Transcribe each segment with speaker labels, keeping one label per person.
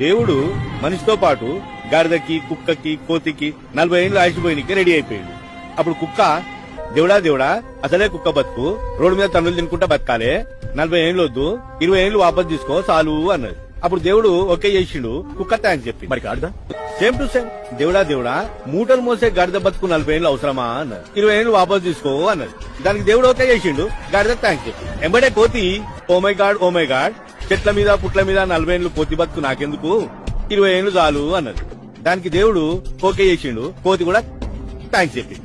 Speaker 1: దేవుడు మనిషితో పాటు గాడిదకి, కుక్కకి, కోతికి 40 ఏళ్ళు ఆయుష్ రెడీ అయిపోయిండు. అప్పుడు కుక్క దేవుడా అసలే కుక్క బతుకు, రోడ్డు మీద తన్నులు తినుకుంటా బతకాలే, 40 ఏళ్ళు వద్దు, 20 ఏళ్ళు వాపస్ తీసుకో చాలు అన్నది. అప్పుడు దేవుడు ఓకే చేసిండు, కుక్క థ్యాంక్స్ చెప్పి.
Speaker 2: మరి గాడిద
Speaker 1: సేమ్ టు సేమ్ దేవుడా మూటలు మోసే గాడిద బతుకు 40 ఏళ్ళు అవసరమా అన్నది. 20 ఏళ్ళు వాపస్ తీసుకో అన్నది. దానికి దేవుడు ఓకే చేసిండు, గాడిద థ్యాంక్స్ చెప్పి. ఎంబడే కోతి ఓ మై గాడ్ చెట్ల మీద పుట్ల మీద 40 ఏళ్ళు కోతి బతుకు నాకెందుకు, 20 ఏళ్ళు చాలు అన్నది. దానికి దేవుడు ఓకే చేసిండు, కోతి కూడా థ్యాంక్స్ చెప్పి.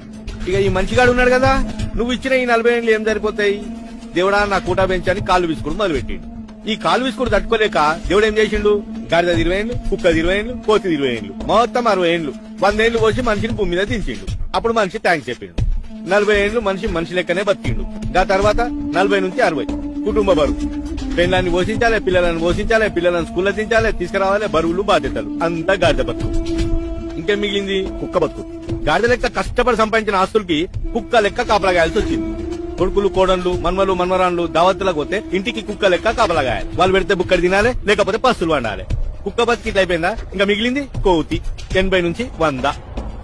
Speaker 1: ఇక ఈ మనిషిగాడు ఉన్నాడు కదా, నువ్వు ఇచ్చిన ఈ 40 ఏళ్ళు ఏం సరిపోతాయి, దేవుడా నా కూటా పెంచని కాళ్ళు విసుకోవడం మొదలుపెట్టిండు. ఈ కాళ్ళు విసుకోడు తట్టుకోలేక దేవుడు ఏం చేసిండు, గాడిద 20 ఏళ్ళు, కుక్క 20 ఏళ్ళు, కోతి 20 ఏళ్ళు, మొత్తం 60 ఏళ్ళు, 100 ఏళ్ళు పోసి మనిషిని భూమి మీద దించిండు. అప్పుడు మనిషి థ్యాంక్స్ చెప్పిండు. 40 ఏళ్ళు మనిషి లెక్కనే బతికిండు. దాని తర్వాత 40 నుంచి 60 కుటుంబ బరువు, పెళ్ళాన్ని పోషించాలి, పిల్లలను పోషించాలి, పిల్లలను స్కూల్లో దించాలి, తీసుకురావాలి, బరువులు బాధ్యతలు, అంతా గాడిద బతుకు. ఇంకేం మిగిలింది, కుక్క బతుకు. గాడిద లెక్క కష్టపడి సంపాదించిన ఆస్తులకి కుక్క లెక్క కాపలాగాయాల్సి వచ్చింది. కొడుకులు, కోడన్లు, మన్మరాన్లు దావత్తులకు పోతే ఇంటికి కుక్క లెక్క కాపలాగాయాలి. వాళ్ళు పెడితే బుక్కడి తినాలి, లేకపోతే పస్తులు వండాలి. కుక్క బతికి ఇట్లా అయిపోయిందా, ఇంకా మిగిలింది కోతి. 80 నుంచి 100.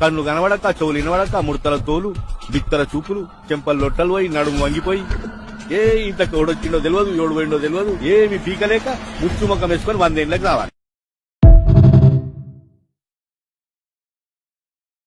Speaker 1: కన్ను కనబడక, చెవులు వినబడక, ముడతల తోలు, బిత్తల చూపులు, చెంపలు లొట్టలు పోయి, నడుము వంగిపోయి, ఇంతకు ఓడొచ్చిండో తెలియదు, ఎవడు పోయిండో తెలియదు, ఏమి పీకలేక ముచ్చు ముఖం వేసుకొని 100 ఏళ్ళకి రావాలి.